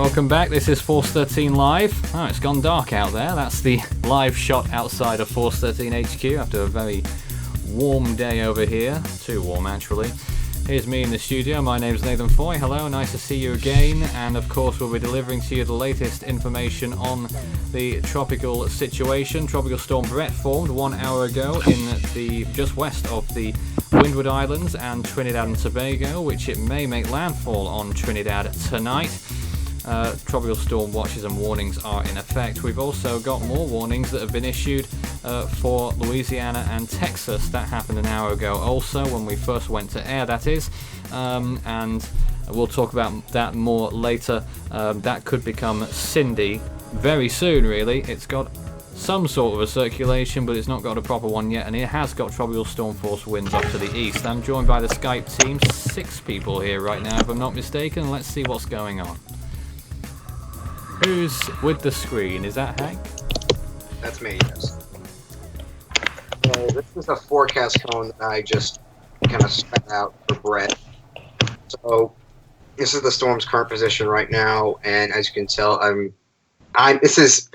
welcome back. This is Force 13 Live. Oh, it's gone dark out there. That's the live shot outside of Force 13 HQ after a very warm day over here. Too warm, actually. Here's me in the studio. My name's Nathan Foy. Hello, nice to see you again. And of course, we'll be delivering to you the latest information on the tropical situation. Tropical Storm Bret formed 1 hour ago in the just west of the Windward Islands and Trinidad and Tobago, which it may make landfall on Trinidad tonight. Tropical storm watches and warnings are in effect. We've also got more warnings that have been issued for Louisiana and Texas. That happened an hour ago also, when we first went to air, that is. And we'll talk about that more later. That could become Cindy very soon, really. It's got some sort of a circulation, but it's not got a proper one yet, and it has got tropical storm force winds off to the east. I'm joined by the Skype team, 6 people here right now, if I'm not mistaken. Let's see what's going on. Who's with the screen? Is that Hank? That's me, yes. This is a forecast cone that I just kind of spat out for Bret. So this is the storm's current position right now, and as you can tell, this is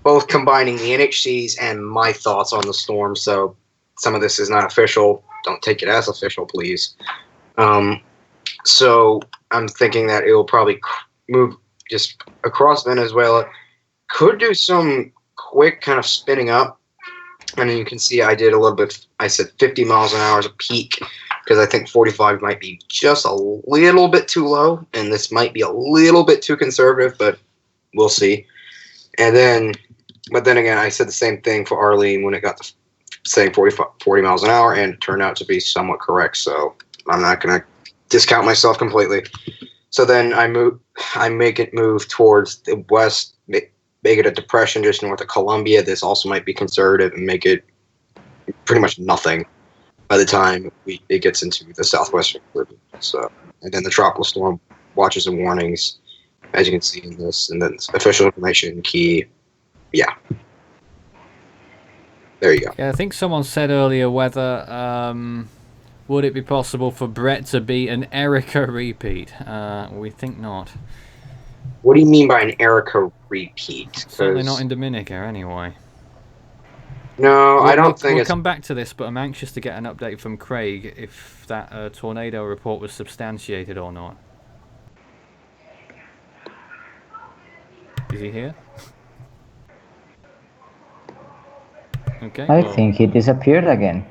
both combining the NHC's and my thoughts on the storm. So some of this is not official. Don't take it as official, please. So I'm thinking that it will probably move just across Venezuela, could do some quick kind of spinning up. And you can see I did a little bit, I said 50 miles an hour as a peak, because I think 45 might be just a little bbit too low, and this might be a little bit too conservative, but we'll see. But then again, I said the same thing for Arlene when it got to saying 40 miles an hour, and it turned out to be somewhat correct, so I'm not going to discount myself completely. So then I make it move towards the west, make it a depression just north of Colombia. This also might be conservative and make it pretty much nothing by the time it gets into the southwestern Caribbean. So, and then the tropical storm watches and warnings, as you can see in this, and then official information key. Yeah. There you go. Yeah, I think someone said earlier whether would it be possible for Bret to be an Erica repeat? We think not. What do you mean by an Erica repeat? Certainly not in Dominica, anyway. No, I don't think we'll come back to this, but I'm anxious to get an update from Craig if that tornado report was substantiated or not. Is he here? Okay. I think he disappeared again.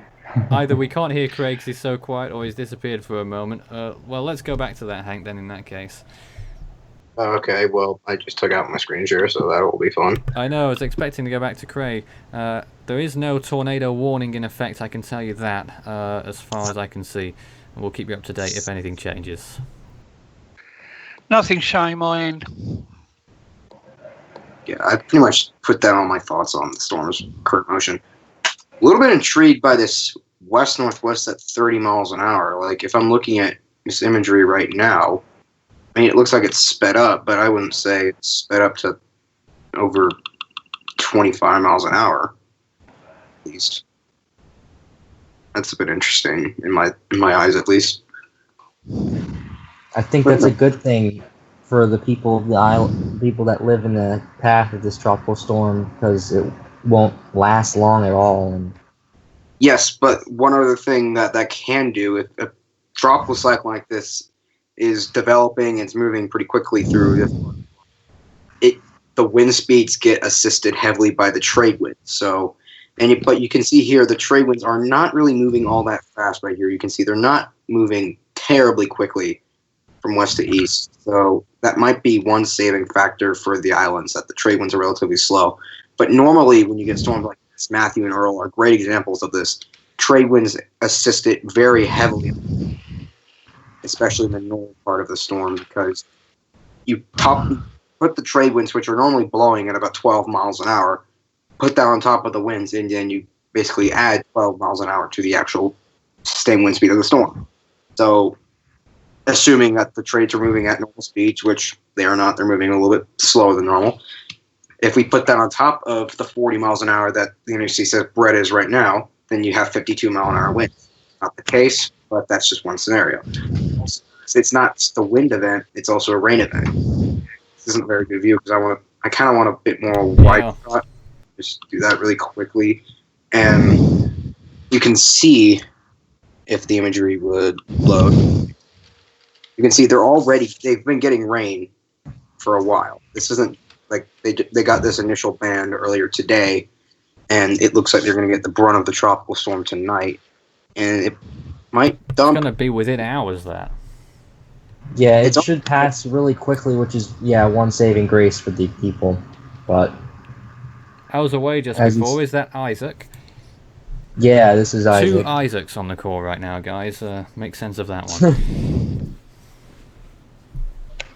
Either we can't hear Craig because he's so quiet, or he's disappeared for a moment. Well, let's go back to that, Hank, then, in that case. Okay, well, I just took out my screen share, so that will be fun. I know, I was expecting to go back to Craig. There is no tornado warning in effect, I can tell you that, as far as I can see. And we'll keep you up to date if anything changes. Nothing showing my end. Yeah, I pretty much put down all my thoughts on the storm's current motion. A little bit intrigued by this west-northwest at 30 miles an hour. Like, if I'm looking at this imagery right now, I mean, it looks like it's sped up, but I wouldn't say it's sped up to over 25 miles an hour, at least. That's a bit interesting in my eyes, at least. I think that's a good thing for the people of the island, people that live in the path of this tropical storm, because it won't last long at all. And yes, but one other thing that can do, if a tropical cyclone like this is developing and it's moving pretty quickly through the wind speeds get assisted heavily by the trade winds. So, but you can see here the trade winds are not really moving all that fast right here. You can see they're not moving terribly quickly from west to east. So that might be one saving factor for the islands, that the trade winds are relatively slow. But normally when you get storms like this, Matthew and Earl are great examples of this. Trade winds assist it very heavily, especially in the northern part of the storm, because you put the trade winds, which are normally blowing at about 12 miles an hour, put that on top of the winds, and then you basically add 12 miles an hour to the actual sustained wind speed of the storm. So, assuming that the trades are moving at normal speeds, which they are not, they're moving a little bit slower than normal. If we put that on top of the 40 miles an hour that the NHC says Bret is right now, then you have 52 mile an hour winds. Not the case, but that's just one scenario. It's not just a wind event, it's also a rain event. isn't a very good view because I kind of want a bit more wide Yeah. shot. Just do that really quickly, and you can see if the imagery would load. You can see they've been getting rain for a while. This isn't like they got this initial band earlier today, and it looks like they're going to get the brunt of the tropical storm tonight, and it might It's dump. going to be within hours, that. Yeah, it It's should pass really quickly, which is, one saving grace for the people. But, I was away just As you before. Is that Isaac? yeah, this is Isaac. Two Isaacs on the call right now, guys. Make sense of that one.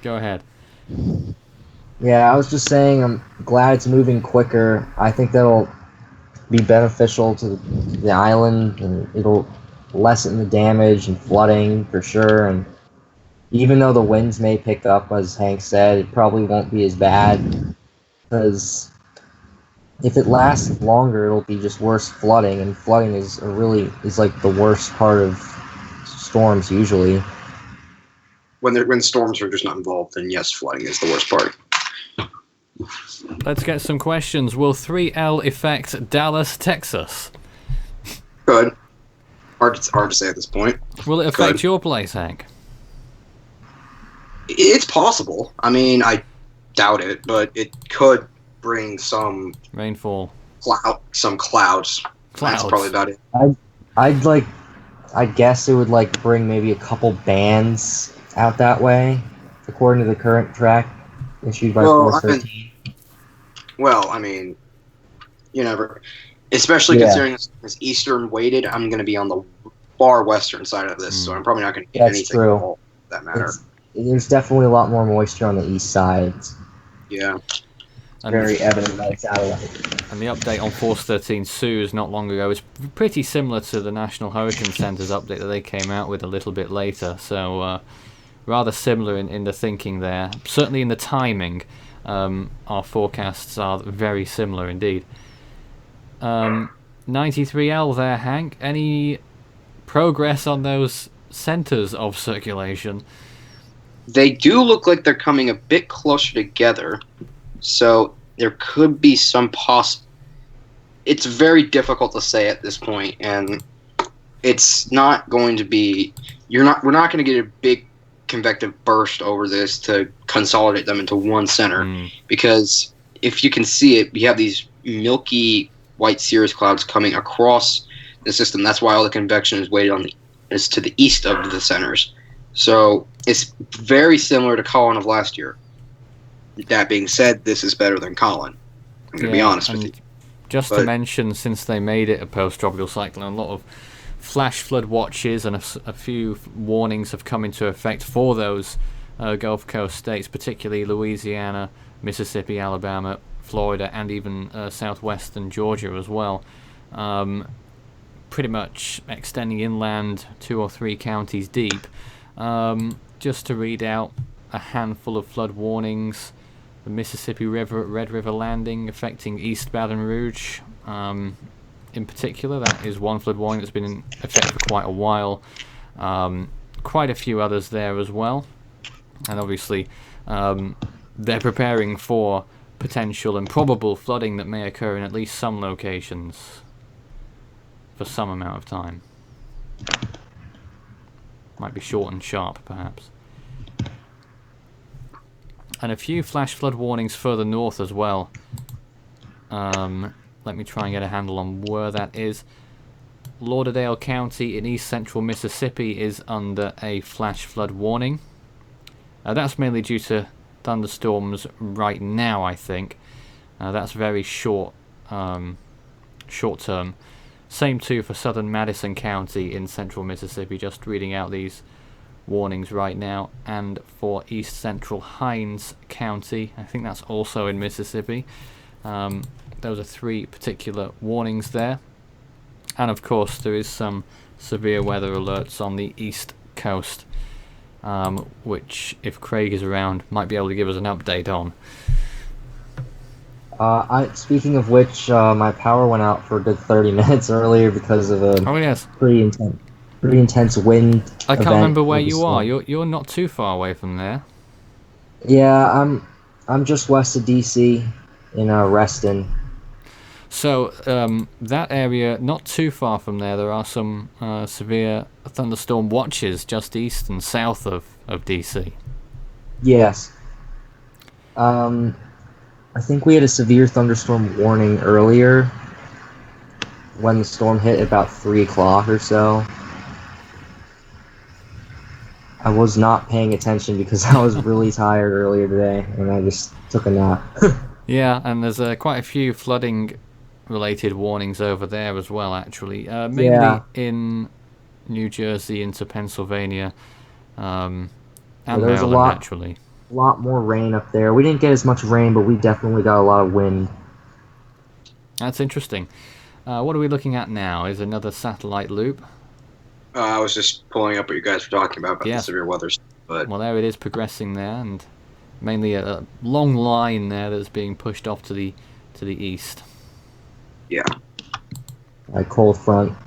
Go ahead. Yeah, I was just saying I'm glad it's moving quicker. I think that'll be beneficial to the island, and it'll lessen the damage and flooding for sure. And even though the winds may pick up, as Hank said, it probably won't be as bad, because if it lasts longer, it'll be just worse flooding, and flooding is like the worst part of storms usually. When storms are just not involved, then yes, flooding is the worst part. Let's get some questions. Will 3L affect Dallas, Texas? Good. Hard to say at this point. Will it affect Good. your place, Hank? It's possible. I mean, I doubt it, but it could bring some Rainfall. clouds. That's probably about it. I guess it would bring maybe a couple bands out that way, according to the current track issued by Well, Force 13. I mean, you never, especially considering it's eastern weighted. I'm going to be on the far western side of this, so I'm probably not going to get That's anything true. at all for that matter. There's definitely a lot more moisture on the east side. It's Yeah. very evident by the satellite. And the update on Force 13 Suez not long ago is pretty similar to the National Hurricane Center's update that they came out with a little bit later. So rather similar in the thinking there. Certainly in the timing, our forecasts are very similar indeed. 93L there, Hank. Any progress on those centers of circulation? They do look like they're coming a bit closer together, so there could be some It's very difficult to say at this point, and it's not going to be. We're not going to get a big convective burst over this to consolidate them into one center, because if you can see it, you have these milky white cirrus clouds coming across the system. That's why all the convection is weighted is to the east of the centers. So it's very similar to Colin of last year. That being said, this is better than Colin. I'm going to be honest with you. Just to mention, since they made it a post-tropical cyclone, a lot of flash flood watches and a few warnings have come into effect for those Gulf Coast states, particularly Louisiana, Mississippi, Alabama, Florida, and even southwestern Georgia as well. Pretty much extending inland 2 or 3 counties deep. Just to read out a handful of flood warnings. The Mississippi River at Red River Landing affecting East Baton Rouge. In particular, that is one flood warning that's been in effect for quite a while. Quite a few others there as well. And obviously, they're preparing for potential and probable flooding that may occur in at least some locations for some amount of time. Might be short and sharp, perhaps. And a few flash flood warnings further north as well. Let me try and get a handle on where that is. Lauderdale County in east central Mississippi is under a flash flood warning. That's mainly due to thunderstorms right now, I think. That's very short term. Same too for southern Madison County in central Mississippi, just reading out these warnings right now. And for east central Hinds County, I think that's also in Mississippi. Those are 3 particular warnings there. And of course there is some severe weather alerts on the east coast, which, if Craig is around, might be able to give us an update on. Speaking of which, my power went out for a good 30 minutes earlier because of a pretty intense wind. I can't remember where you are. You're not too far away from there. Yeah, I'm just west of DC in Reston. So that area, not too far from there are some severe thunderstorm watches just east and south of DC. Yes. I think we had a severe thunderstorm warning earlier when the storm hit about 3 o'clock or so. I was not paying attention because I was really tired earlier today, and I just took a nap. Yeah, and there's quite a few flooding-related warnings over there as well, actually. Mainly in New Jersey into Pennsylvania and there's Maryland, actually. A lot more rain up there. We didn't get as much rain, but we definitely got a lot of wind. That's interesting. What are we looking at now? Is another satellite loop? I was just pulling up what you guys were talking about the severe weather. But well, there it is progressing there, and mainly a long line there that's being pushed off to the east. Yeah. Cold front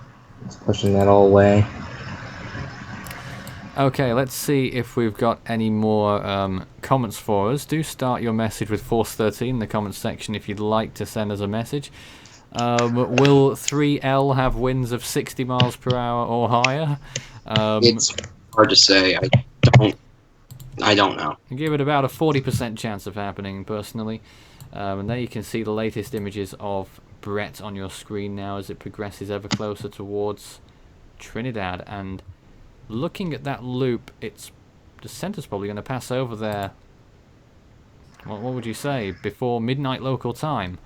is pushing that all away. Okay, let's see if we've got any more comments for us. Do start your message with Force 13 in the comments section if you'd like to send us a message. Will 3L have winds of 60 miles per hour or higher? It's hard to say. I don't know. I give it about a 40% chance of happening, personally. And there you can see the latest images of Bret on your screen now as it progresses ever closer towards Trinidad. And looking at that loop, the centre's probably going to pass over there. What would you say? Before midnight local time,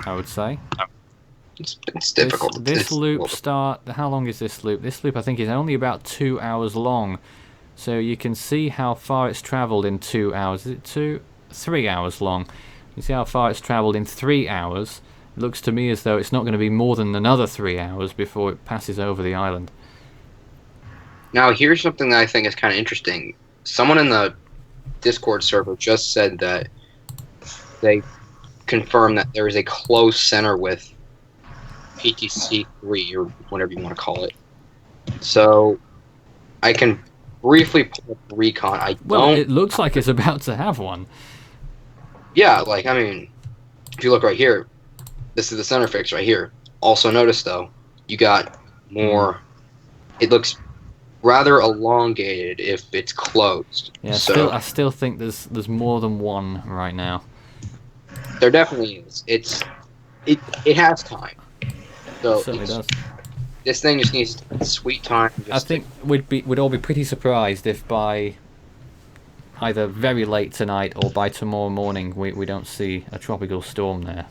I would say. It's difficult. This loop how long is this loop? This loop, I think, is only about 2 hours long. So you can see how far it's travelled in 2 hours. Is it 3 hours long? You see how far it's travelled in 3 hours. It looks to me as though it's not going to be more than another 3 hours before it passes over the island. Now, here's something that I think is kind of interesting. Someone in the Discord server just said that they confirmed that there is a close center with UTC 3, or whatever you want to call it. So, I can briefly pull up recon. It looks like it's about to have one. Yeah, if you look right here, this is the center fix right here. Also notice, though, you got more. It looks rather elongated if it's closed. Yeah, I still think there's more than one right now. There definitely is. It has time. So it certainly does. This thing just needs sweet time. I think we'd all be pretty surprised if by either very late tonight or by tomorrow morning we don't see a tropical storm there.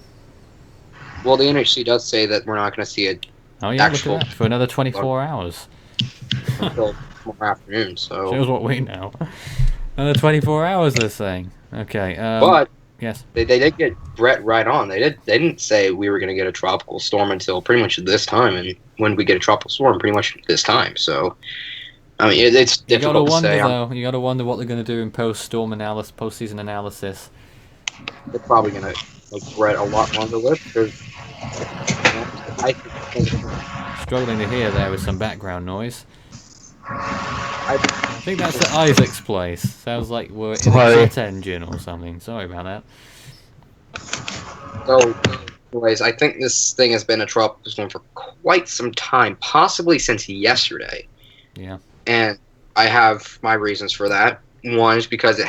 Well, the NHC does say that we're not going to see it. Oh yeah, look at that, for another 24 hours. Until tomorrow afternoon. So shows what we know. Another 24 hours, they're saying. Okay. But yes, they did get Bret right on. They didn't say we were going to get a tropical storm until pretty much this time, and when we get a tropical storm, pretty much this time. So, I mean, it's difficult to say. You got to wonder what they're going to do in post-season analysis. They're probably going to make Bret a lot longer lived because struggling to hear there with some background noise. I think that's at Isaac's place. Sounds like we're in a jet engine or something. Sorry about that. So, anyways, I think this thing has been a tropical storm for quite some time, possibly since yesterday. Yeah. And I have my reasons for that. One is because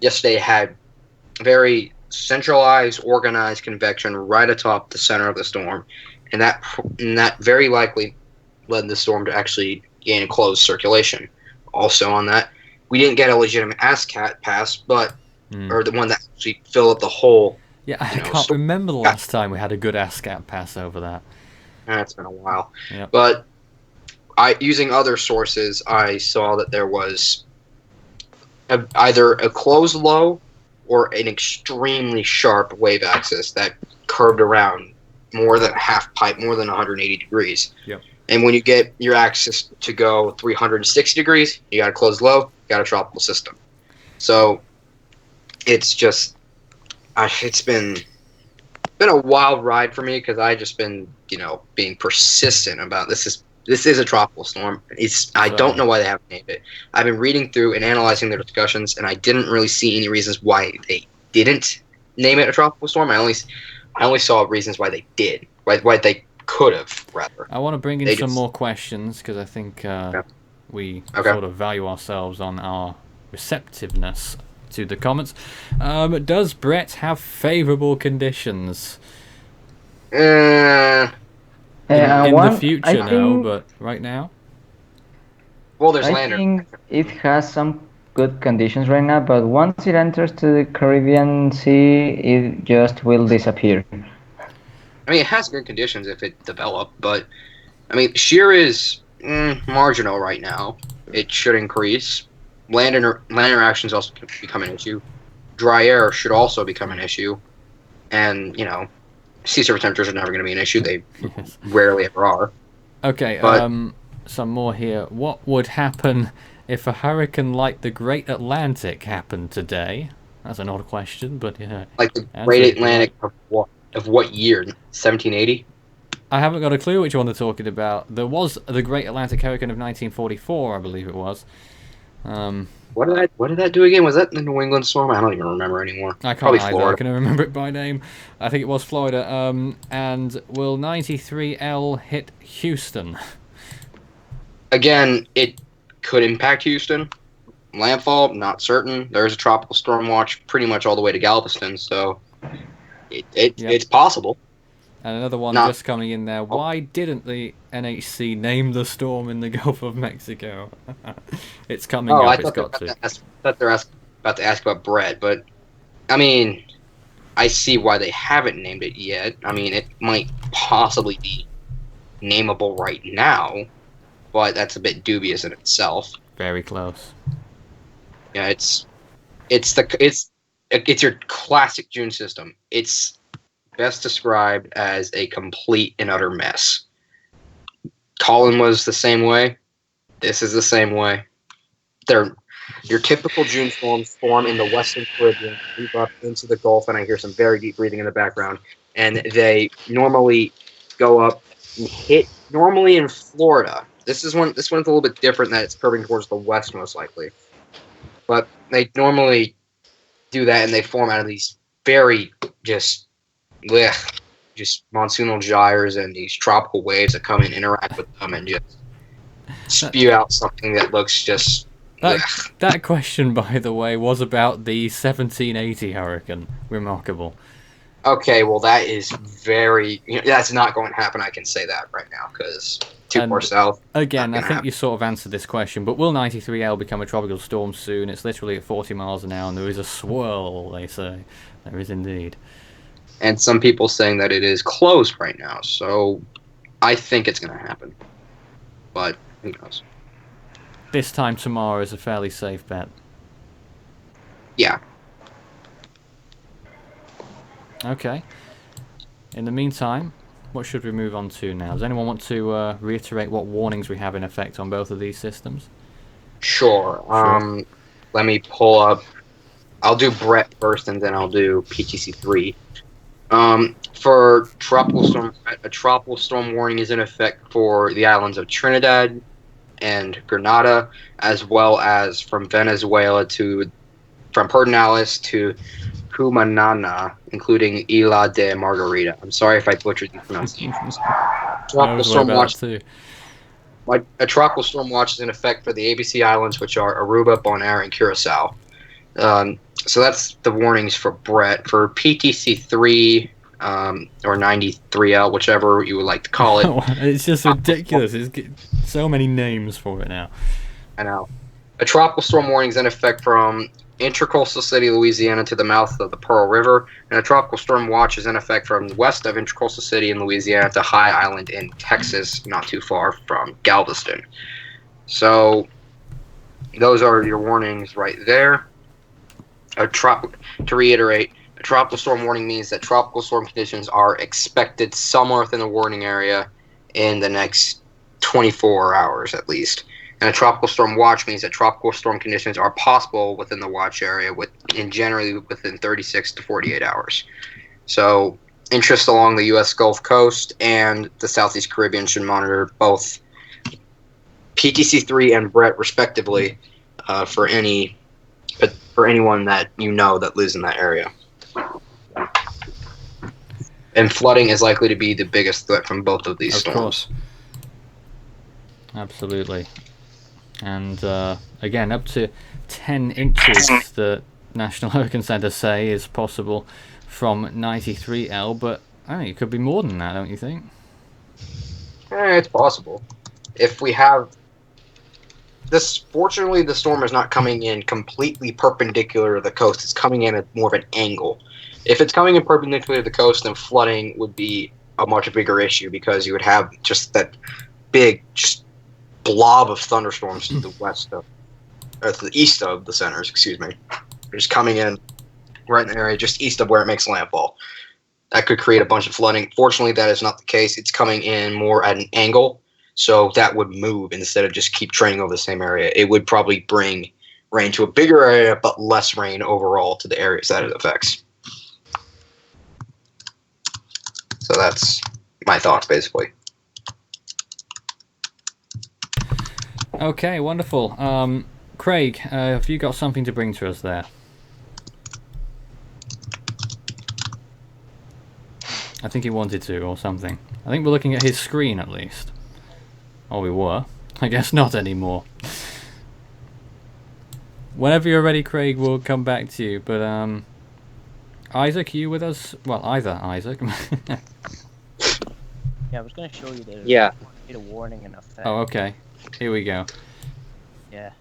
yesterday had very centralized, organized convection right atop the center of the storm, and that very likely led the storm to actually gain a closed circulation. Also on that, we didn't get a legitimate ASCAT pass, or the one that actually filled up the whole. Yeah, I can't remember the last time we had a good ASCAT pass over that. It's been a while. Yep. But using other sources, I saw that there was either a closed low or an extremely sharp wave axis that curved around more than half pipe, more than 180 degrees. Yep. And when you get your axis to go 360 degrees, you got a closed low, you got a tropical system. So it's just, it's been a wild ride for me because I just been, being persistent about this. This is a tropical storm. I don't know why they haven't named it. I've been reading through and analyzing their discussions, and I didn't really see any reasons why they didn't name it a tropical storm. I only saw reasons why they did. Why they could have, rather. I want to bring in some more questions because I think we sort of value ourselves on our receptiveness to the comments. Does Bret have favourable conditions? In the future, no, but right now? Well, there's I think it has some good conditions right now, but once it enters to the Caribbean Sea, it just will disappear. I mean, it has good conditions if it developed, but I mean, shear is marginal right now. It should increase. Land interactions also become an issue. Dry air should also become an issue, and sea surface temperatures are never going to be an issue. They rarely ever are. Okay, some more here. What would happen if a hurricane like the Great Atlantic happened today? That's an odd question, but yeah. Like the Great Atlantic of what year? 1780? I haven't got a clue which one they're talking about. There was the Great Atlantic Hurricane of 1944, I believe it was. What did that do again? Was that the New England storm? I don't even remember anymore. I can't either. Florida. I can remember it by name. I think it was Florida. And will 93L hit Houston? Again, it could impact Houston. Landfall, not certain. There's a tropical storm watch pretty much all the way to Galveston, so it's possible. And another one just coming in there. Why didn't the NHC name the storm in the Gulf of Mexico? It's coming up. It's got to. I thought they're about to ask about Bret, but I mean, I see why they haven't named it yet. I mean, it might possibly be nameable right now, but that's a bit dubious in itself. Very close. Yeah, it's your classic June system. It's best described as a complete and utter mess. Colin was the same way. This is the same way. They're your typical June storms form in the Western Caribbean, move up into the Gulf, and I hear some very deep breathing in the background. And they normally go up and hit normally in Florida. This one's a little bit different, that it's curving towards the west most likely. But they normally do that, and they form out of these very just monsoonal gyres and these tropical waves that come and interact with them and just spew out something that looks just... That question, by the way, was about the 1780 hurricane. Remarkable. Okay, well, that is very... that's not going to happen, I can say that right now, because too far south. Again, I think you sort of answered this question, but will 93L become a tropical storm soon? It's literally at 40 miles an hour, and there is a swirl, they say. There is indeed. And some people saying that it is close right now, so I think it's going to happen. But who knows? This time tomorrow is a fairly safe bet. Yeah. Okay. In the meantime, what should we move on to now? Does anyone want to reiterate what warnings we have in effect on both of these systems? Sure. Let me pull up. I'll do Bret first, and then I'll do PTC3. For tropical storm, a tropical storm warning is in effect for the islands of Trinidad and Grenada, as well as from Venezuela from Pedernales to Cumanana, including Isla de Margarita. I'm sorry if I butchered the pronunciations. Tropical storm watch. A tropical storm watch is in effect for the ABC Islands, which are Aruba, Bonaire, and Curacao. So that's the warnings for Bret. For PTC3 or 93L, whichever you would like to call it. It's just ridiculous. It's so many names for it now. I know. A tropical storm warning is in effect from Intracoastal City, Louisiana to the mouth of the Pearl River, and a tropical storm watch is in effect from west of Intracoastal City in Louisiana to High Island in Texas, not too far from Galveston. So those are your warnings right there. To reiterate, a tropical storm warning means that tropical storm conditions are expected somewhere within the warning area in the next 24 hours at least. And a tropical storm watch means that tropical storm conditions are possible within the watch area and generally within 36 to 48 hours. So interest along the U.S. Gulf Coast and the Southeast Caribbean should monitor both PTC3 and Bret respectively for anyone that you know that lives in that area. And flooding is likely to be the biggest threat from both of these storms. Course. Absolutely. And again, up to 10 inches the National Hurricane Center say is possible from 93L, but I think it could be more than that, don't you think? It's possible. If we have this, fortunately, the storm is not coming in completely perpendicular to the coast. It's coming in at more of an angle. If it's coming in perpendicular to the coast, then flooding would be a much bigger issue because you would have just that big, just blob of thunderstorms to the to the east of the centers. Excuse me, just coming in right in the area just east of where it makes landfall. That could create a bunch of flooding. Fortunately, that is not the case. It's coming in more at an angle, so that would move instead of just keep training over the same area. It would probably bring rain to a bigger area, but less rain overall to the areas that it affects. So that's my thoughts, basically. Okay, wonderful. Craig, have you got something to bring to us there? I think he wanted to, or something. I think we're looking at his screen, at least. Or we were. I guess not anymore. Whenever you're ready, Craig, we'll come back to you. But, Isaac, are you with us? Well, either Isaac. Yeah, I was going to show you the a warning and effect. Oh, okay. Here we go. Yeah.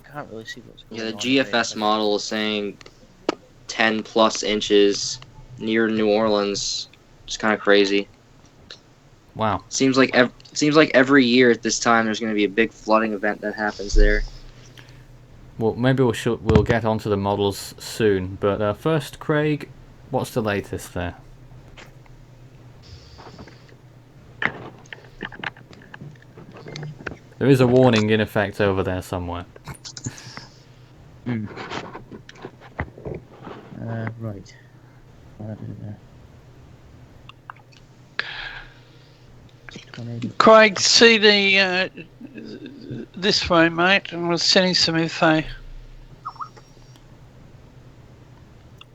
Can't really see what's going Yeah, on. the GFS model is saying 10 plus inches near New Orleans. It's kind of crazy. Wow. Seems like every year at this time there's going to be a big flooding event that happens there. Well, maybe we'll get onto the models soon. But first, Craig, what's the latest there? There is a warning in effect over there somewhere. Right. Craig, see the this phone, mate, and we're sending some info.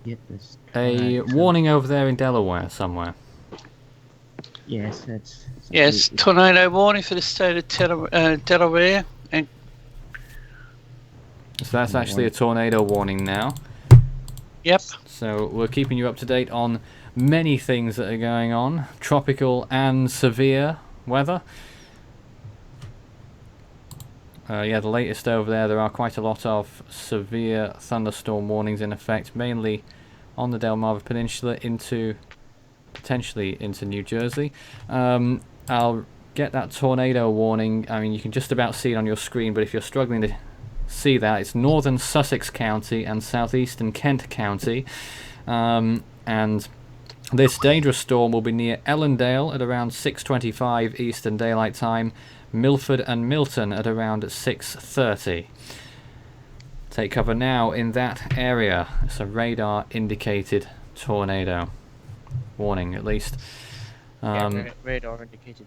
Get this. A warning over there in Delaware somewhere. Yes, that's. Yes, tornado warning for the state of Delaware. And So that's actually a tornado warning now. yep. So we're keeping you up to date on many things that are going on. Tropical and severe weather. Yeah, the latest over there are quite a lot of severe thunderstorm warnings in effect, mainly on the Delmarva Peninsula potentially into New Jersey. I'll get that tornado warning. I mean, you can just about see it on your screen, but if you're struggling to see that, it's northern Sussex County and southeastern Kent County. And this dangerous storm will be near Ellendale at around 6:25 Eastern Daylight Time, Milford and Milton at around 6:30. Take cover now in that area. It's a radar indicated tornado warning, at least. Radar indicated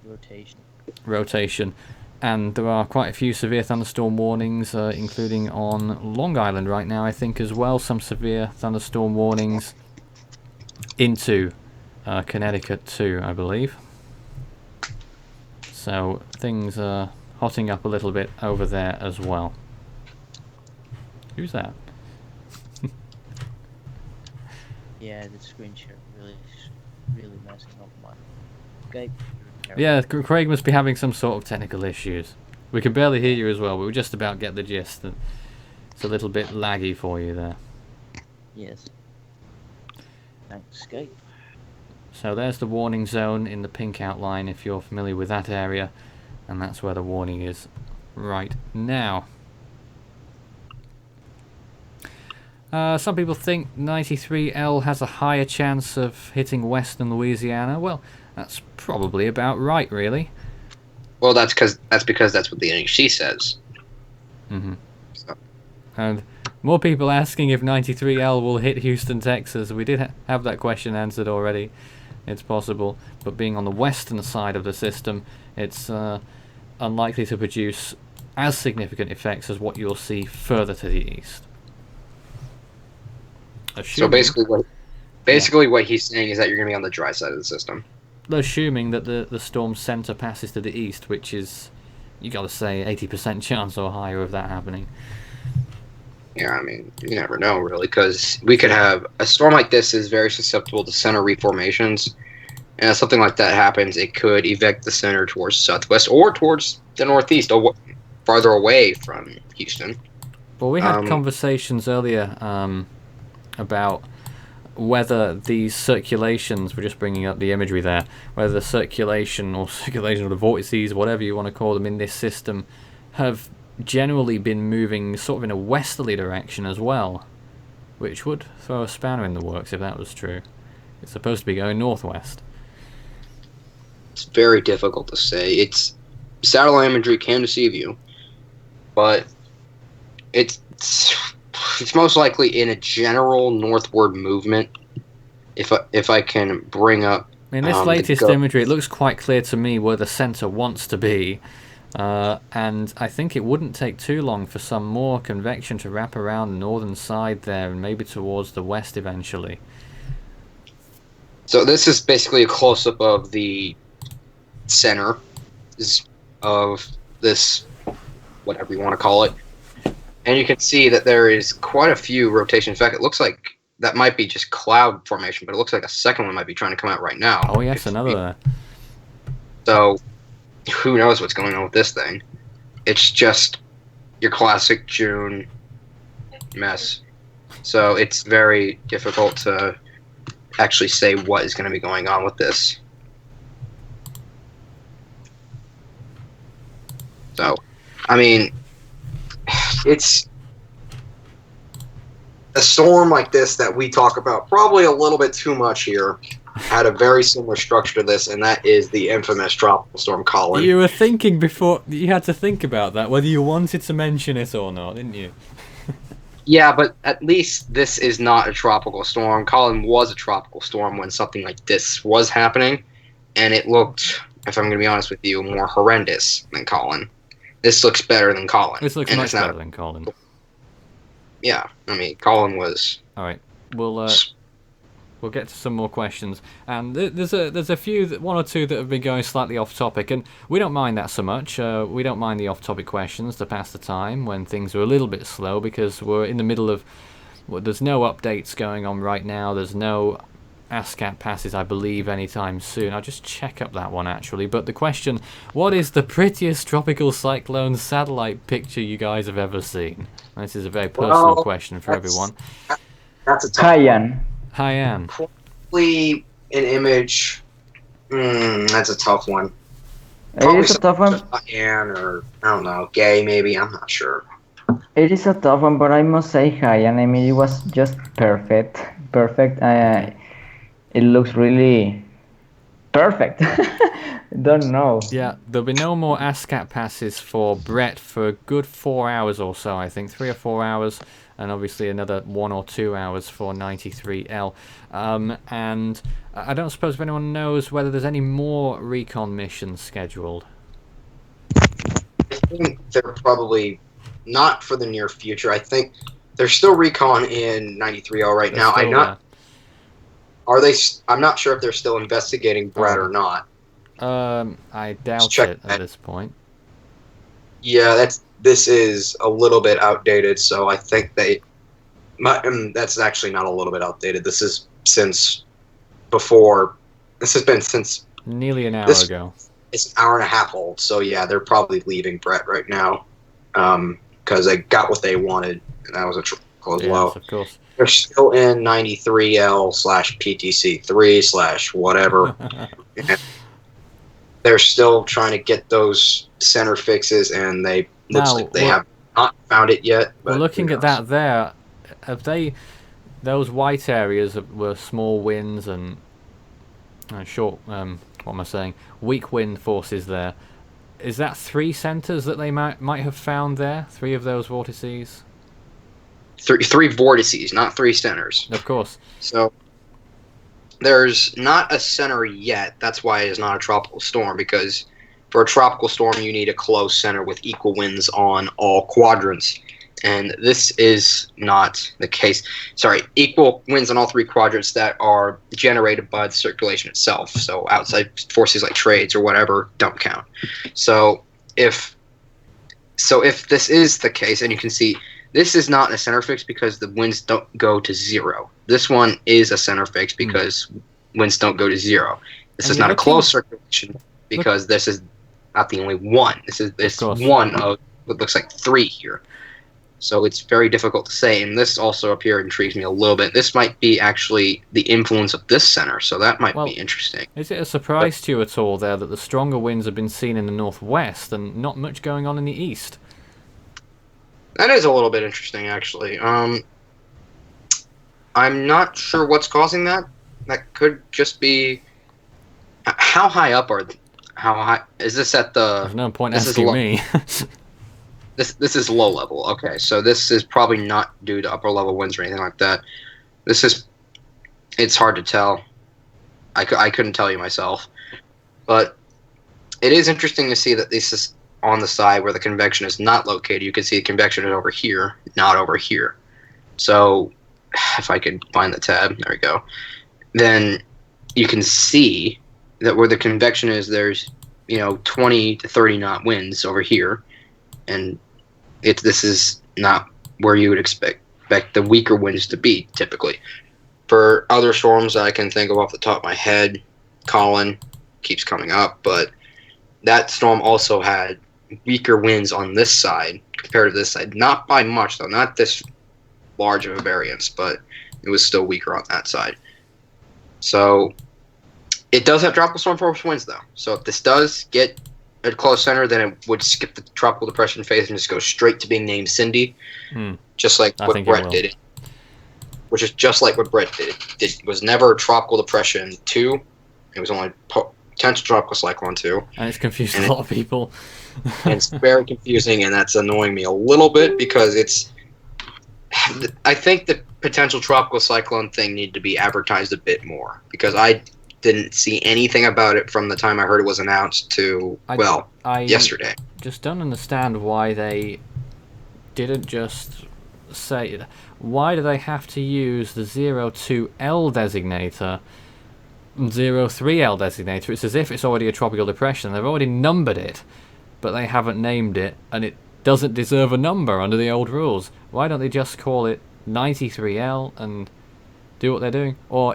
Rotation. And there are quite a few severe thunderstorm warnings, including on Long Island right now, I think, as well. Some severe thunderstorm warnings into Connecticut too, I believe. So things are hotting up a little bit over there as well. Who's that? Yeah, the screen share really messing up my Skype. Yeah, Craig must be having some sort of technical issues. We can barely hear you as well, but we just about get the gist. It's a little bit laggy for you there. Yes. Thanks, Skype. So there's the warning zone in the pink outline if you're familiar with that area, and that's where the warning is right now. Some people think 93L has a higher chance of hitting western Louisiana. Well, that's probably about right, really. Well, that's because that's what the NHC says. Mm-hmm. So. And more people asking if 93L will hit Houston, Texas. We did have that question answered already. It's possible, but being on the western side of the system, it's unlikely to produce as significant effects as what you'll see further to the east. So basically, what he's saying is that you're going to be on the dry side of the system. Assuming that the storm's center passes to the east, which is, you got to say, 80% chance or higher of that happening. Yeah, I mean, you never know, really, because we could have a storm like this is very susceptible to center reformations, and if something like that happens, it could evict the center towards southwest or towards the northeast, or farther away from Houston. Well, we had conversations earlier about whether these circulations, we're just bringing up the imagery there, whether the circulation of the vortices, whatever you want to call them in this system, have generally been moving sort of in a westerly direction as well, which would throw a spanner in the works if that was true. It's supposed to be going northwest. It's very difficult to say. Satellite imagery can deceive you, but it's most likely in a general northward movement. If I can bring up in this latest imagery, it looks quite clear to me where the center wants to be. And I think it wouldn't take too long for some more convection to wrap around the northern side there and maybe towards the west eventually. So this is basically a close-up of the center of this, whatever you want to call it. And you can see that there is quite a few rotations. In fact, it looks like that might be just cloud formation, but it looks like a second one might be trying to come out right now. Oh yes, another. So who knows what's going on with this thing? It's just your classic June mess. So it's very difficult to actually say what is going to be going on with this. So, I mean, it's a storm like this that we talk about probably a little bit too much here. Had a very similar structure to this, and that is the infamous tropical storm Colin. You were thinking before, you had to think about that, whether you wanted to mention it or not, didn't you? Yeah, but at least this is not a tropical storm. Colin was a tropical storm when something like this was happening, and it looked, if I'm going to be honest with you, more horrendous than Colin. This looks better than Colin. This looks much better than Colin. Yeah, I mean, Colin was... All right, we'll get to some more questions, and there's a few, one or two that have been going slightly off topic, and we don't mind that so much. We don't mind the off topic questions to pass the time when things are a little bit slow, because we're in the middle of, well, there's no updates going on right now. There's no ASCAP passes, I believe, anytime soon. I'll just check up that one actually. But the question: what is the prettiest tropical cyclone satellite picture you guys have ever seen? And this is a very personal question for everyone. That's a tough Haiyan. Haiyan. Probably an image. That's a tough one. It is a tough one. Haiyan, or I don't know, gay maybe. I'm not sure. It is a tough one, but I must say Haiyan. I mean, it was just perfect. Perfect. It looks really perfect. Don't know. Yeah, there'll be no more ASCAP passes for Bret for a good 4 hours or so, I think. 3 or 4 hours, and obviously another 1 or 2 hours for 93L. And I don't suppose if anyone knows whether there's any more recon missions scheduled. I think they're probably not for the near future. I think there's still recon in 93L right now. Are they? I'm not sure if they're still investigating Bret or not. I doubt it at this point. Yeah, this is a little bit outdated, so I think that's actually not a little bit outdated. This is since before. This has been since nearly an hour ago. It's an hour and a half old, so yeah, they're probably leaving Bret right now, because they got what they wanted, and that was a trickle as well. Of course. They're still in 93L/PTC3/whatever. They're still trying to get those center fixes, and they have not found it yet. But looking at that there, have those white areas were small winds and short, what am I saying, weak wind forces there. Is that 3 centers that they might have found there? 3 of those vortices? 3 vortices, not 3 centers. Of course. So there's not a center yet. That's why it's not a tropical storm, because For a tropical storm, you need a close center with equal winds on all quadrants. And this is not the case. Sorry, equal winds on all three quadrants that are generated by the circulation itself. So outside forces like trades or whatever don't count. So if this is the case, and you can see this is not a center fix because the winds don't go to zero. This one is a center fix because winds don't go to zero. This is not a close circulation because this is not the only one. This is one of what looks like three here. So it's very difficult to say, and this also up here intrigues me a little bit. This might be actually the influence of this center, so that might be interesting. Is it a surprise to you at all there that the stronger winds have been seen in the northwest and not much going on in the east? That is a little bit interesting, actually. I'm not sure what's causing that. That could just be... How high up are... How high... Is this at the... There's no point asking me. This is low level. Okay, so this is probably not due to upper level winds or anything like that. This is... It's hard to tell. I couldn't tell you myself. But it is interesting to see that this is on the side where the convection is not located. You can see the convection is over here, not over here. So, if I could find the tab, there we go. Then you can see that where the convection is, there's 20 to 30 knot winds over here, and this is not where you would expect the weaker winds to be typically. For other storms I can think of off the top of my head, Colin keeps coming up, but that storm also had weaker winds on this side compared to this side. Not by much though, not this large of a variance, but it was still weaker on that side. So it does have tropical storm force winds though. So if this does get a close center, then it would skip the tropical depression phase and just go straight to being named Cindy, just like what Bret did. Which is just like what Bret did. It was never Tropical Depression 2. It was only potential Tropical Cyclone 2. And it's confused a lot of people. And it's very confusing, and that's annoying me a little bit because it's... I think the potential Tropical Cyclone thing needed to be advertised a bit more because I didn't see anything about it from the time I heard it was announced to, yesterday. Just don't understand why they didn't just say... Why do they have to use the 02L designator, 03L designator? It's as if it's already a tropical depression. They've already numbered it, but they haven't named it, and it doesn't deserve a number under the old rules. Why don't they just call it 93L and do what they're doing? Or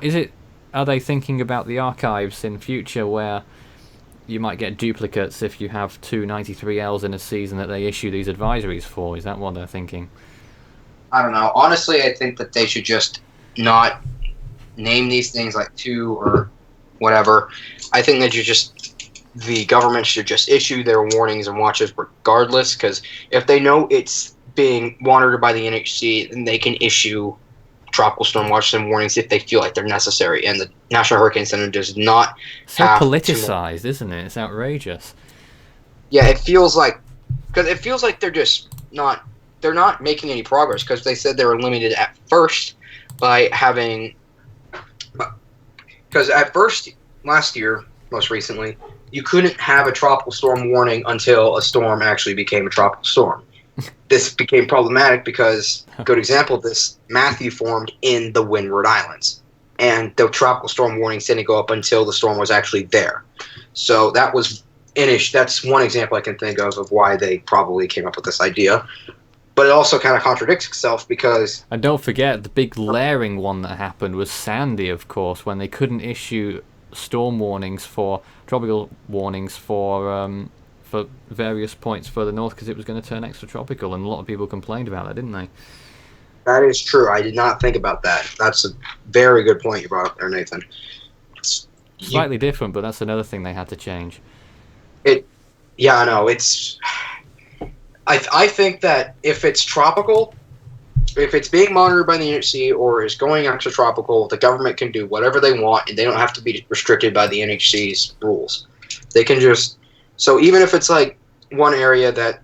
are they thinking about the archives in future where you might get duplicates if you have two 93Ls in a season that they issue these advisories for? Is that what they're thinking? I don't know. Honestly, I think that they should just not name these things like 2 or whatever. I think that the government should just issue their warnings and watches regardless, because if they know it's being monitored by the NHC, then they can issue tropical storm watches and warnings if they feel like they're necessary. And the National Hurricane Center does not have politicized, isn't it? It's outrageous. Yeah, it feels like... Because it feels like they're just not... They're not making any progress because they said they were limited at first by having... Because at first, last year, most recently, you couldn't have a tropical storm warning until a storm actually became a tropical storm. This became problematic because, good example, this Matthew formed in the Windward Islands. And the tropical storm warnings didn't go up until the storm was actually there. So that was that's one example I can think of why they probably came up with this idea. But it also kind of contradicts itself because... And don't forget, the big layering one that happened was Sandy, of course, when they couldn't issue storm warnings tropical warnings for various points further north because it was going to turn extratropical, and a lot of people complained about that, didn't they? That is true. I did not think about that. That's a very good point you brought up there, Nathan. Slightly different, but that's another thing they had to change. Yeah, I know. I think that if it's tropical, if it's being monitored by the NHC or is going extratropical, the government can do whatever they want, and they don't have to be restricted by the NHC's rules. They can just... So even if it's like one area that,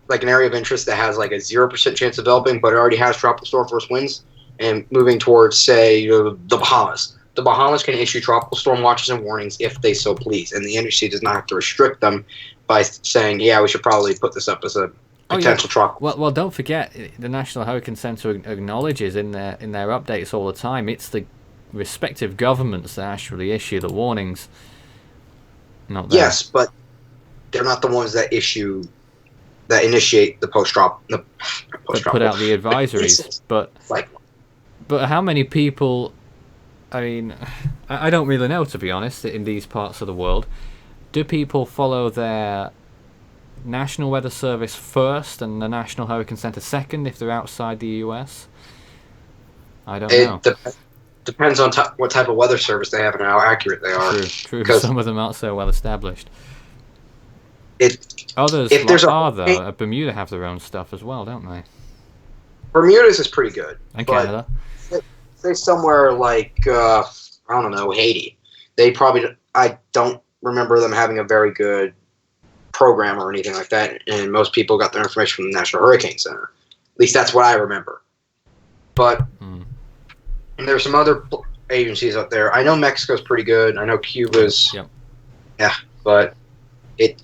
like an area of interest that has like a 0% chance of developing, but it already has tropical storm force winds and moving towards, say, the Bahamas, the Bahamas can issue tropical storm watches and warnings if they so please, and the industry does not have to restrict them by saying, yeah, we should probably put this up as a potential tropical. Well, don't forget, the National Hurricane Center acknowledges in their updates all the time, it's the respective governments that actually issue the warnings. Not them. Yes, but they're not the ones that initiate the post-tropical. Put out the advisories, but how many people? I mean, I don't really know, to be honest. In these parts of the world, do people follow their National Weather Service first and the National Hurricane Center second if they're outside the U.S.? I don't know. Depends on what type of weather service they have and how accurate they are. True. Some of them aren't so well established. Others, Bermuda have their own stuff as well, don't they? Bermuda's is pretty good. And Canada. Say somewhere like, I don't know, Haiti. I don't remember them having a very good program or anything like that, and most people got their information from the National Hurricane Center. At least that's what I remember. But there's some other agencies out there. I know Mexico's pretty good. I know Cuba's. Yep. Yeah, but it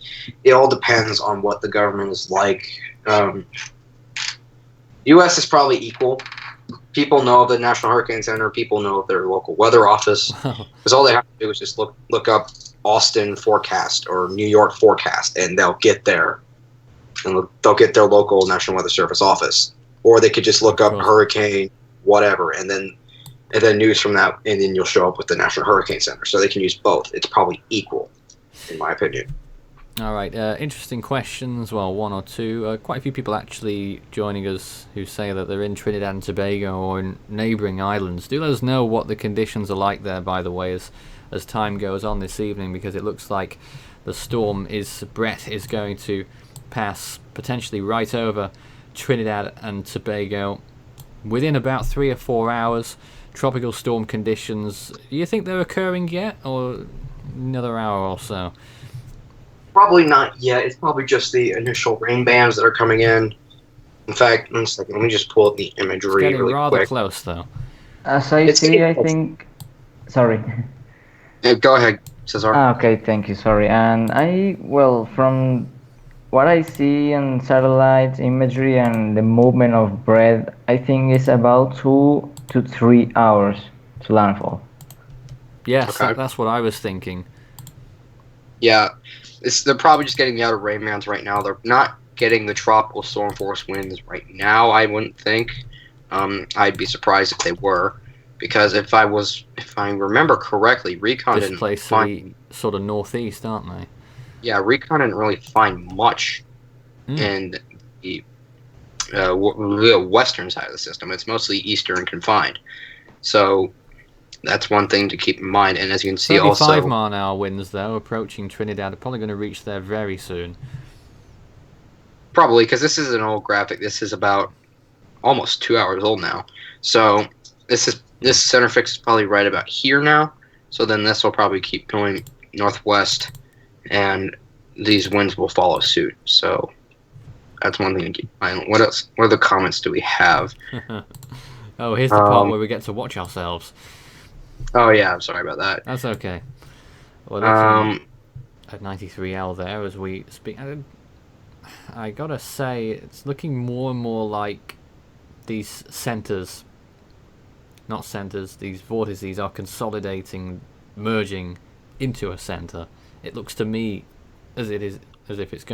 all depends on what the government is like. U.S. is probably equal. People know of the National Hurricane Center. People know of their local weather office. Because all they have to do is just look up Austin forecast or New York forecast, and they'll get there. And they'll get their local National Weather Service office. Or they could just look up hurricane, whatever, and then news from that, and then you'll show up with the National Hurricane Center. So they can use both. It's probably equal, in my opinion. All right, interesting questions. Well, one or two. Quite a few people actually joining us who say that they're in Trinidad and Tobago or in neighbouring islands. Do let us know what the conditions are like there, by the way, as time goes on this evening, because it looks like the storm Bret is going to pass potentially right over Trinidad and Tobago within about 3 or 4 hours. Tropical storm conditions. Do you think they're occurring yet, or another hour or so? Probably not yet. It's probably just the initial rain bands that are coming in. In fact, 1 second. Let me just pull up the imagery It's getting really rather quick. close, though. As I see, I think... Sorry. Go ahead, Cesar. Okay, thank you. Sorry. And from what I see on satellite imagery and the movement of Bret, I think it's about 2 to 3 hours to landfall. Yes, Okay. that's what I was thinking. Yeah, they're probably just getting the outer rain bands right now. They're not getting the tropical storm force winds right now, I wouldn't think. I'd be surprised if they were, because if I remember correctly, Recon This place to the sort of northeast, aren't they? Yeah, Recon didn't really find much in the western side of the system. It's mostly eastern confined. So that's one thing to keep in mind. And as you can see, 35 mile-an-hour winds, though, approaching Trinidad. Are probably going to reach there very soon. Probably, because this is an old graphic. This is about almost 2 hours old now. So this center fix is probably right about here now. So then this will probably keep going northwest, and these winds will follow suit. So that's one thing to keep in mind. What else? What other comments do we have? Oh, here's the part where we get to watch ourselves. Oh yeah, I'm sorry about that. That's okay. Well, at 93L there as we speak. I gotta say, it's looking more and more like these centers, not centers, these vortices are consolidating, merging into a center. It looks to me as if it's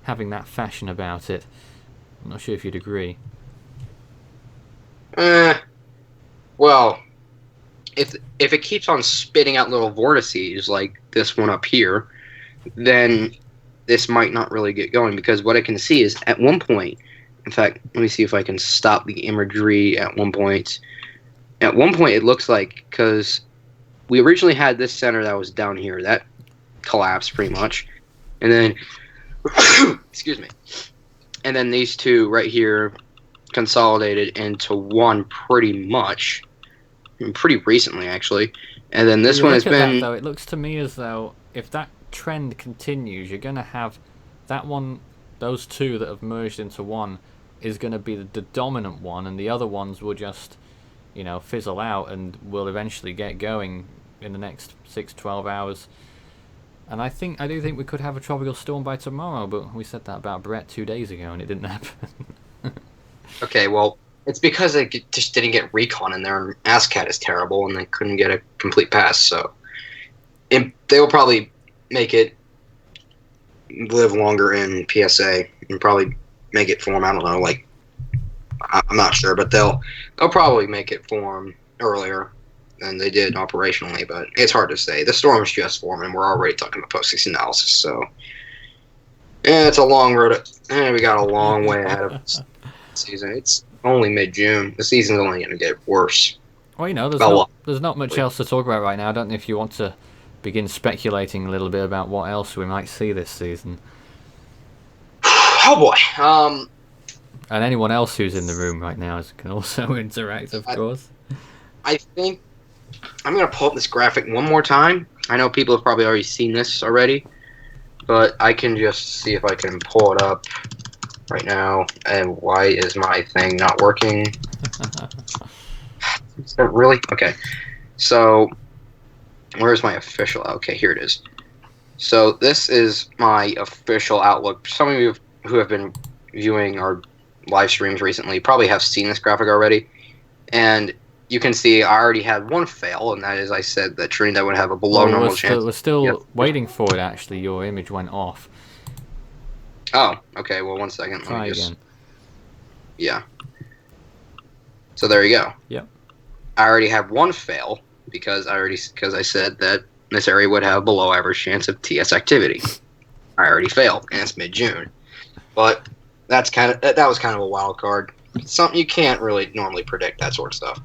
having that fashion about it. I'm not sure if you'd agree. Well, if it keeps on spitting out little vortices like this one up here, then this might not really get going, because what I can see is at one point, in fact, let me see if I can stop the imagery at one point. At one point, it looks like, because we originally had this center that was down here, that collapsed pretty much, and then, excuse me, and then these two right here consolidated into one pretty much, pretty recently actually, and then this one has been. Though it looks to me as though if that trend continues, you're going to have that one, those two that have merged into one, is going to be the dominant one, and the other ones will just, fizzle out and will eventually get going in the next 6-12 hours. And I do think we could have a tropical storm by tomorrow, but we said that about Bret 2 days ago and it didn't happen. Okay, well, it's because they just didn't get recon in there, and ASCAT is terrible, and they couldn't get a complete pass, so they will probably make it live longer in PSA and probably make it form, I don't know, like, I'm not sure, but they'll probably make it form earlier than they did operationally, but it's hard to say. The storm's just forming. We're already talking about post-season analysis, so it's a long road. We got a long way ahead of us. Season. It's only mid-June. The season's only going to get worse. Well, there's not much else to talk about right now. I don't know if you want to begin speculating a little bit about what else we might see this season. Oh boy. And anyone else who's in the room right now can also interact, of course. I think I'm going to pull up this graphic one more time. I know people have probably already seen this already, but I can just see if I can pull it up right now. And why is my thing not working? Really? Okay. So, where's my official? Okay, here it is. So, this is my official outlook. Some of you who have been viewing our live streams recently probably have seen this graphic already. And you can see I already had one fail, and that is I said that Trinidad would have a below normal chance. We're still waiting for it, actually. Your image went off. Oh, okay. Well, 1 second. Try again. Yeah. So there you go. Yep. I already have one fail because I said that this area would have below average chance of TS activity. I already failed, and it's mid-June. But that was kind of a wild card. It's something you can't really normally predict, that sort of stuff.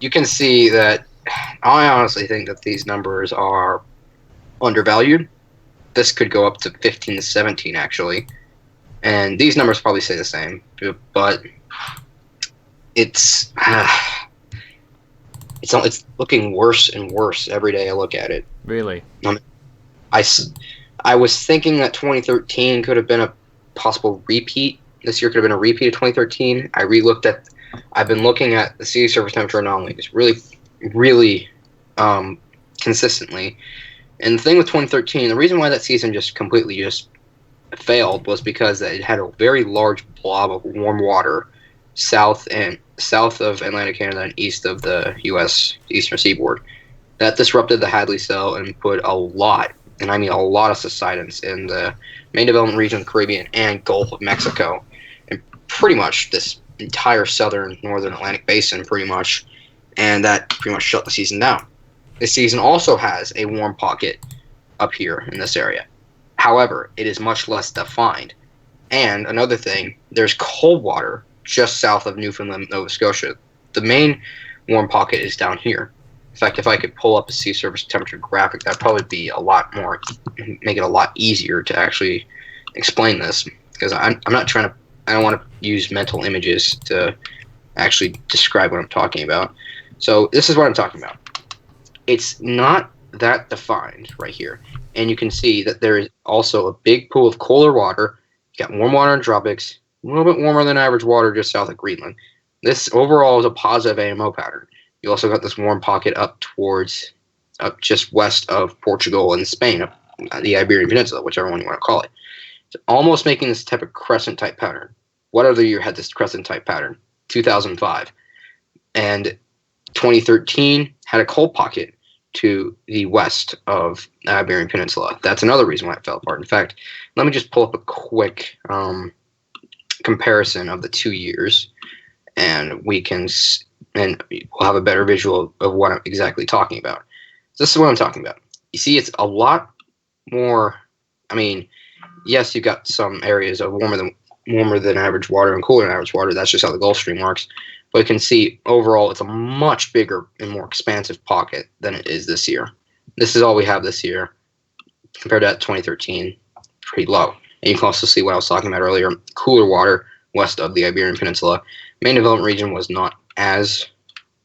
You can see that I honestly think that these numbers are undervalued. This could go up to 15 to 17, actually. And these numbers probably say the same. But it's looking worse and worse every day I look at it. Really? I was thinking that 2013 could have been a possible repeat. This year could have been a repeat of 2013. I've been looking at the sea surface temperature anomalies really, really consistently. And the thing with 2013, the reason why that season just completely failed was because it had a very large blob of warm water south of Atlantic Canada and east of the U.S. eastern seaboard. That disrupted the Hadley cell and put a lot, and I mean a lot, of subsidence in the main development region of the Caribbean and Gulf of Mexico, and pretty much this entire northern Atlantic basin, pretty much, and that pretty much shut the season down. This season also has a warm pocket up here in this area. However, it is much less defined. And another thing, there's cold water just south of Newfoundland, Nova Scotia. The main warm pocket is down here. In fact, if I could pull up a sea surface temperature graphic, that'd probably be make it a lot easier to actually explain this. Because I don't want to use mental images to actually describe what I'm talking about. So this is what I'm talking about. It's not that defined right here. And you can see that there is also a big pool of colder water. You got warm water in the tropics, a little bit warmer than average water just south of Greenland. This overall is a positive AMO pattern. You also got this warm pocket up just west of Portugal and Spain, up the Iberian Peninsula, whichever one you want to call it. It's almost making this type of crescent type pattern. What other year had this crescent type pattern? 2005. And 2013 had a cold pocket to the west of the Iberian Peninsula. That's another reason why it fell apart. In fact, let me just pull up a quick comparison of the 2 years, and we'll have a better visual of what I'm exactly talking about. So this is what I'm talking about. You see, it's a lot more. I mean, yes, you've got some areas of warmer than average water and cooler than average water. That's just how the Gulf Stream works. But you can see overall it's a much bigger and more expansive pocket than it is this year. This is all we have this year compared to that 2013, pretty low. And you can also see what I was talking about earlier, cooler water west of the Iberian Peninsula. Main development region was not as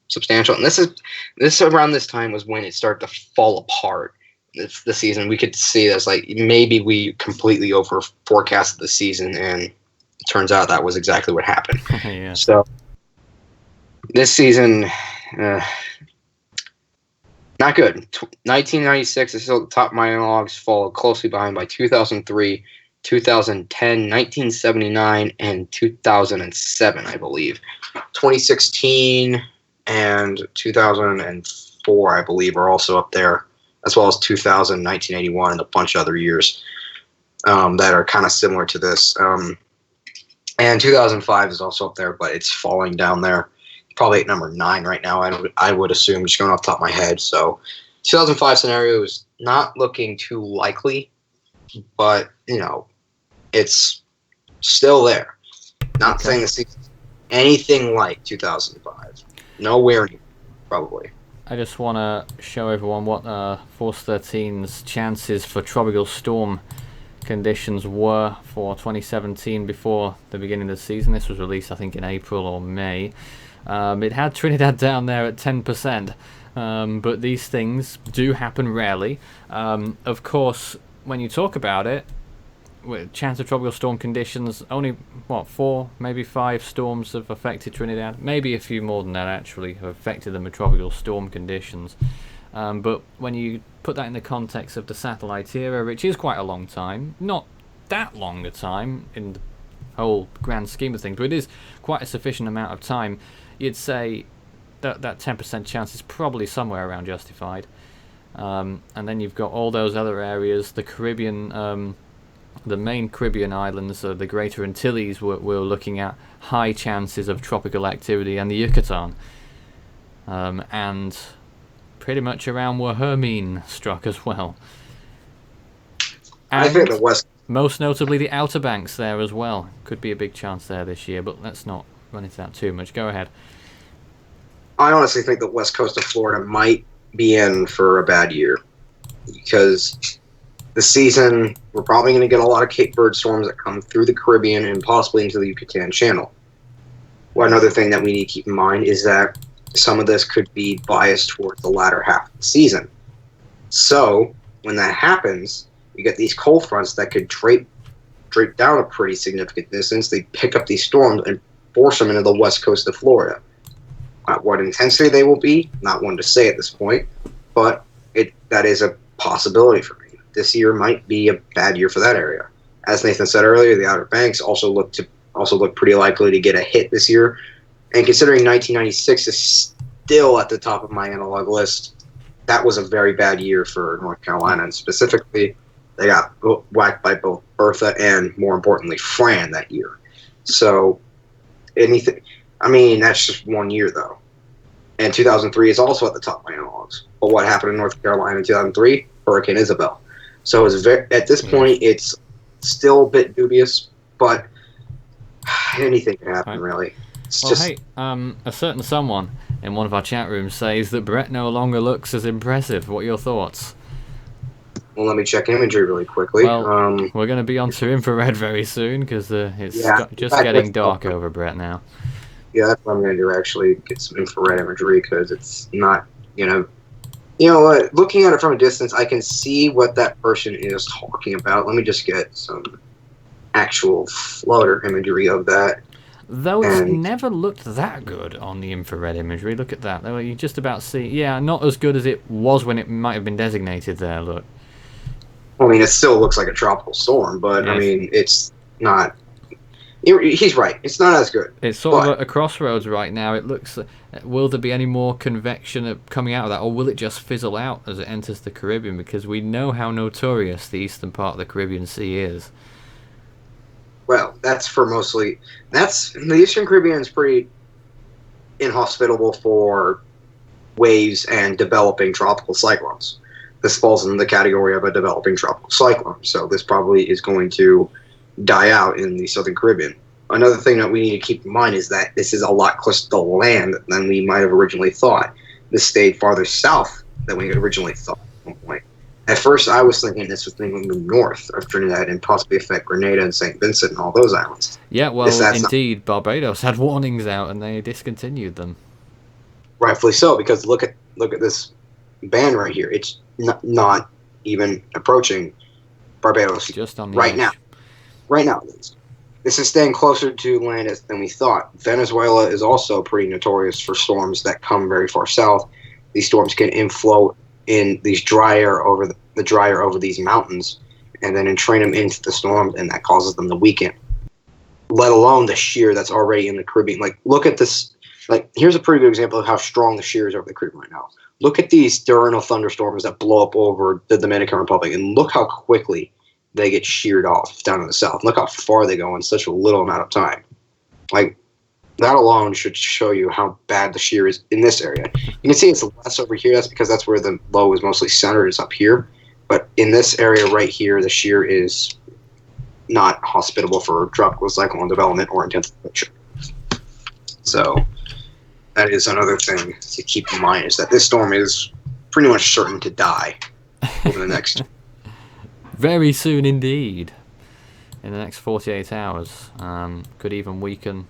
substantial. And this around this time was when it started to fall apart. The season, we could see this, like maybe we completely over forecasted the season, and it turns out that was exactly what happened. Yeah. So This season, not good. 1996 is still at the top of my analogs, followed closely behind by 2003, 2010, 1979, and 2007, I believe. 2016 and 2004, I believe, are also up there, as well as 2000, 1981, and a bunch of other years that are kind of similar to this. And 2005 is also up there, but it's falling down there. Probably at number 9 right now, I would assume, just going off the top of my head. So 2005 scenario is not looking too likely, but, it's still there. Not saying the season's anything like 2005. Nowhere near, probably. I just want to show everyone what Force 13's chances for tropical storm conditions were for 2017 before the beginning of the season. This was released, I think, in April or May. It had Trinidad down there at 10%, but these things do happen rarely. Of course, when you talk about it, with chance of tropical storm conditions, only 4, maybe 5 storms have affected Trinidad. Maybe a few more than that actually have affected them with tropical storm conditions. But when you put that in the context of the satellite era, which is quite a long time, not that long a time in the whole grand scheme of things, but it is quite a sufficient amount of time, you'd say that 10% chance is probably somewhere around justified. And then you've got all those other areas, the Caribbean, the main Caribbean islands, the Greater Antilles, we're looking at high chances of tropical activity, and the Yucatan. And pretty much around where Hermine struck as well. And I think the West, most notably the Outer Banks there as well. Could be a big chance there this year, but let's not run into that too much. Go ahead. I honestly think the west coast of Florida might be in for a bad year, because this season we're probably going to get a lot of Cape Verde storms that come through the Caribbean and possibly into the Yucatan Channel. Well, another thing that we need to keep in mind is that some of this could be biased towards the latter half of the season. So when that happens, you get these cold fronts that could drape down a pretty significant distance. They pick up these storms and force them into the west coast of Florida. At what intensity they will be, not one to say at this point, but that is a possibility for me. This year might be a bad year for that area. As Nathan said earlier, the Outer Banks also look pretty likely to get a hit this year. And considering 1996 is still at the top of my analog list, that was a very bad year for North Carolina, and specifically, they got whacked by both Bertha and, more importantly, Fran that year. So, that's just 1 year, though. And 2003 is also at the top of my analogs. But what happened in North Carolina in 2003? Hurricane Isabel. So at this point, it's still a bit dubious, but anything can happen, really. A certain someone in one of our chat rooms says that Bret no longer looks as impressive. What are your thoughts? Well, let me check imagery really quickly. Well, we're going to be onto infrared very soon, because it's just getting dark over Bret now. Yeah, that's what I'm going to do, actually, get some infrared imagery, because it's not, you know what, looking at it from a distance, I can see what that person is talking about. Let me just get some actual floater imagery of that. Though it's never looked that good on the infrared imagery. Look at that. You just about see, not as good as it was when it might have been designated there, look. It still looks like a tropical storm, but, yes. It's not... He's right. It's not as good. It's sort of at a crossroads right now. It looks... Will there be any more convection coming out of that, or will it just fizzle out as it enters the Caribbean? Because we know how notorious the eastern part of the Caribbean Sea is. Well, the Eastern Caribbean is pretty inhospitable for waves and developing tropical cyclones. This falls in the category of a developing tropical cyclone, so this probably is going to die out in the Southern Caribbean. Another thing that we need to keep in mind is that this is a lot closer to land than we might have originally thought. This stayed farther south than we had originally thought at one point. At first, I was thinking this was going to move north of Trinidad and possibly affect Grenada and St. Vincent and all those islands. Yeah, well, indeed, Barbados had warnings out and they discontinued them. Rightfully so, because look at this band right here. It's not even approaching Barbados just on the right edge. now. Right now, it is. this is staying closer to land than we thought. Venezuela is also pretty notorious for storms that come very far south. These storms can inflow in these dry air over the dry air over these mountains, and then entrain them into the storms, and that causes them to weaken. Let alone the shear that's already in the Caribbean. Like, look at this. Like, here's a pretty good example of how strong the shear is over the Caribbean right now. Look at these diurnal thunderstorms that blow up over the Dominican Republic, and look how quickly they get sheared off down in the south. Look how far they go in such a little amount of time. Like, that alone should show you how bad the shear is in this area. You can see it's less over here. That's because that's where the low is mostly centered. It's up here. But in this area right here, the shear is not hospitable for tropical cyclone development or intensification. So that is another thing to keep in mind, is that this storm is pretty much certain to die over the next... Very soon indeed. In the next 48 hours. Could even weaken.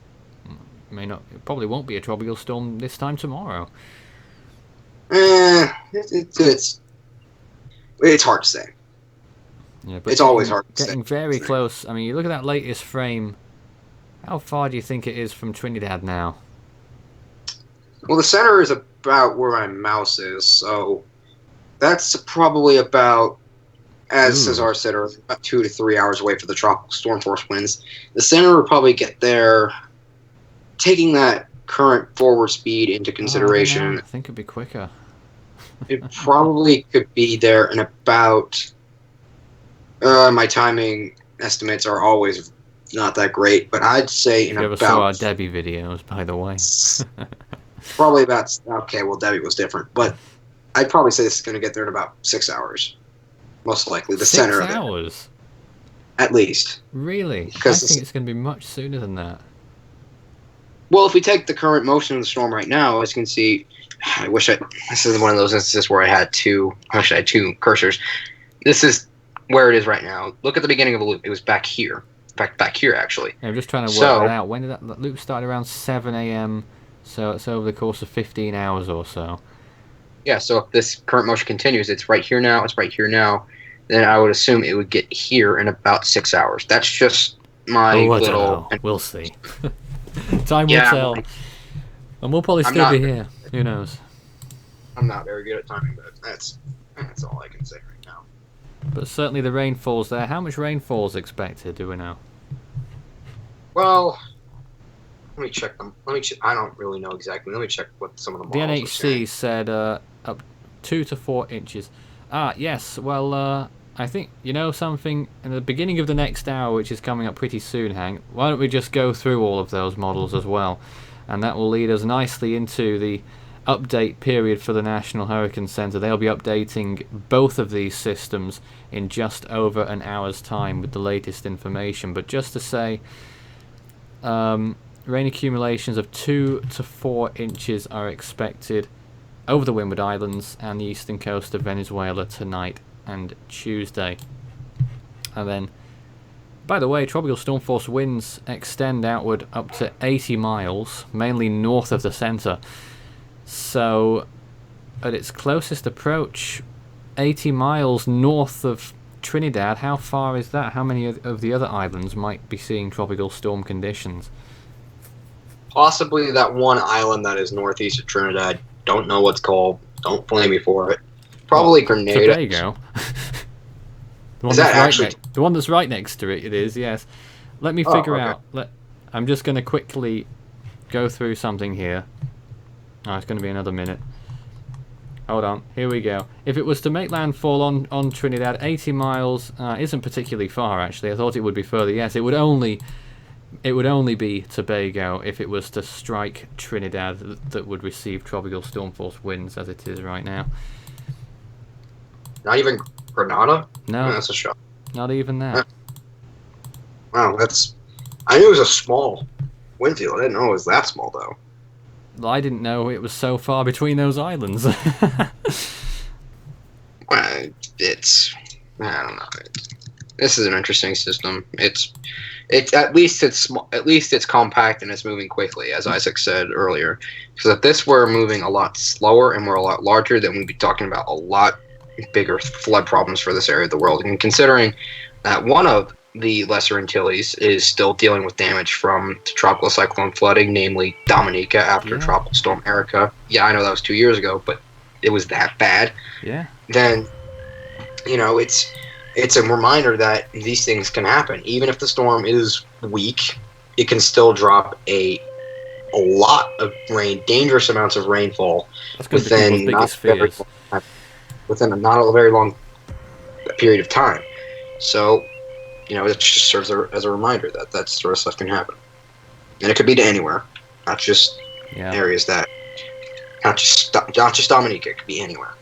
May not. It probably won't be a tropical storm this time tomorrow. It's hard to say. Yeah, but it's always hard to say. Getting very close. I mean, you look at that latest frame. How far do you think it is from Trinidad now? Well, the center is about where my mouse is, so that's probably about, as Cesar said, about 2 to 3 hours away for the tropical storm force winds. The center will probably get there, taking that current forward speed into consideration. I think it'd be quicker. It probably could be there in about... my timing estimates are always not that great, but I'd say in you about... ever saw our Debbie videos, by the way? Probably about... Okay, well, Debbie was different, but I'd probably say this is going to get there in about 6 hours. Most likely, the center of it. 6 hours? At least. Really? I think it's going to be much sooner than that. Well, if we take the current motion of the storm right now, as you can see, this is one of those instances where I had two cursors. This is where it is right now. Look at the beginning of the loop. It was back here. In fact, back here, actually. Yeah, I'm just trying to work that out. When did that loop start? Around 7 a.m., so it's over the course of 15 hours or so. Yeah, so if this current motion continues, it's right here now, it's right here now, then I would assume it would get here in about 6 hours. That's just my little... I don't know. We'll see. Time will tell. And we'll probably still be here. Who knows? I'm not very good at timing, but that's all I can say right now. But certainly the rainfall's there. How much rainfall's expected, do we know? Well, let me check them. I don't really know exactly. Let me check what some of the models The NHC said up 2 to 4 inches. Yes. Well, I think you know something. In the beginning of the next hour, which is coming up pretty soon, Hank, why don't we just go through all of those models as well? And that will lead us nicely into the update period for the National Hurricane Center. They'll be updating both of these systems in just over an hour's time with the latest information. But just to say, rain accumulations of 2 to 4 inches are expected over the Windward Islands and the eastern coast of Venezuela tonight and Tuesday. And then, by the way, tropical storm force winds extend outward up to 80 miles, mainly north of the center. So, at its closest approach, 80 miles north of Trinidad, how far is that? How many of the other islands might be seeing tropical storm conditions? Possibly that one island that is northeast of Trinidad. Don't know what's called. Don't blame me for it. Probably Grenada. Tobago. The one that's right next to it is, yes. Let me figure out. I'm just going to quickly go through something here. Oh, it's going to be another minute. Hold on. Here we go. If it was to make landfall on Trinidad, 80 miles isn't particularly far, actually. I thought it would be further. Yes, it would only be Tobago if it was to strike Trinidad that would receive tropical storm force winds as it is right now. Not even Grenada? No. That's a shock. Not even that. Wow, I knew it was a small wind field. I didn't know it was that small, though. I didn't know it was so far between those islands. I don't know. This is an interesting system. It's at least it's compact and it's moving quickly, as Isaac said earlier. Because if this were moving a lot slower and were a lot larger, then we'd be talking about a lot bigger flood problems for this area of the world. And considering that one of the Lesser Antilles is still dealing with damage from tropical cyclone flooding, namely Dominica after Tropical Storm Erica. Yeah, I know that was 2 years ago, but it was that bad. Yeah. Then, it's a reminder that these things can happen. Even if the storm is weak, it can still drop a lot of rain, dangerous amounts of rainfall within not a very long period of time. So, it just serves as a reminder that that sort of stuff can happen. And it could be to anywhere, not just areas that, not just Dominica, it could be anywhere.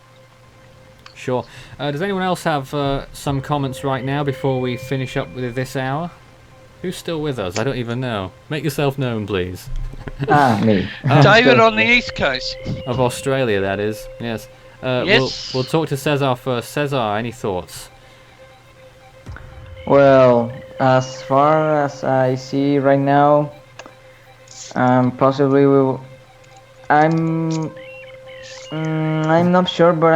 Sure. Does anyone else have some comments right now before we finish up with this hour? Who's still with us? I don't even know. Make yourself known, please. Me. David on the East Coast. Of Australia, that is. Yes. Yes. We'll talk to Cesar first. Cesar, any thoughts? Well, as far as I see right now, possibly I'm not sure, but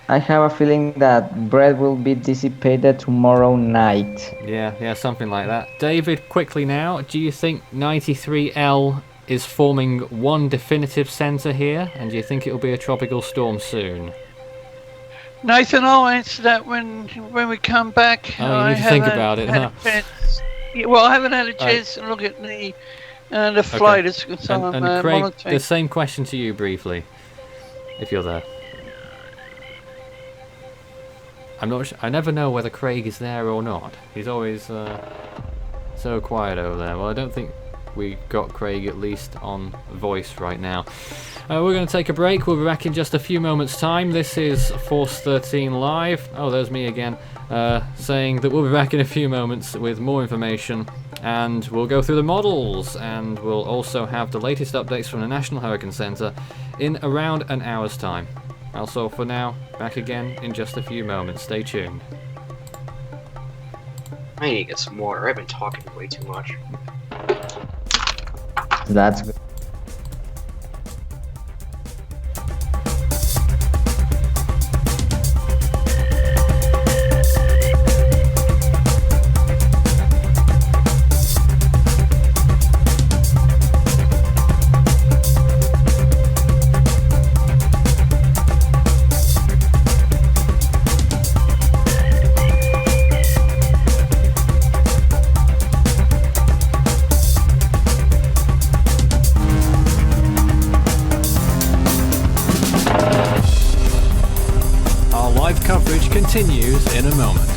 I have a feeling that Bret will be dissipated tomorrow night. Yeah, something like that. David, quickly now, do you think 93L is forming one definitive centre here, and do you think it will be a tropical storm soon? Nathan, I'll answer that when we come back. Oh, you need to think about it, huh? Well, I haven't had a chance to look at the floaters. Okay. So and Craig, the same question to you briefly, if you're there. I'm not sure. I never know whether Craig is there or not. He's always so quiet over there. Well, I don't think we got Craig at least on voice right now. We're going to take a break. We'll be back in just a few moments' time. This is Force 13 Live. Oh, there's me again, saying that we'll be back in a few moments with more information, and we'll go through the models, and we'll also have the latest updates from the National Hurricane Center in around an hour's time. Also, for now, back again in just a few moments. Stay tuned. I need to get some water. I've been talking way too much. That's good. Continues in a moment.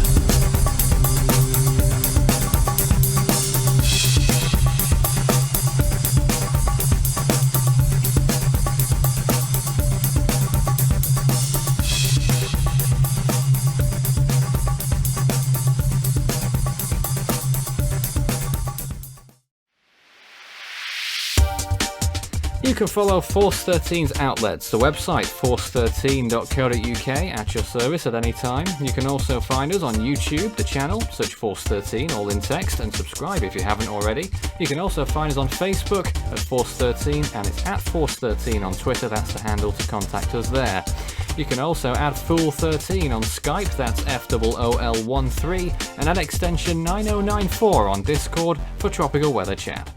You can follow Force 13's outlets, the website force13.co.uk, at your service at any time. You can also find us on YouTube, the channel, search Force 13, all in text, and subscribe if you haven't already. You can also find us on Facebook at Force 13, and it's at Force 13 on Twitter, that's the handle to contact us there. You can also add Fool13 on Skype, that's FOOL13, and add extension 9094 on Discord for tropical weather chat.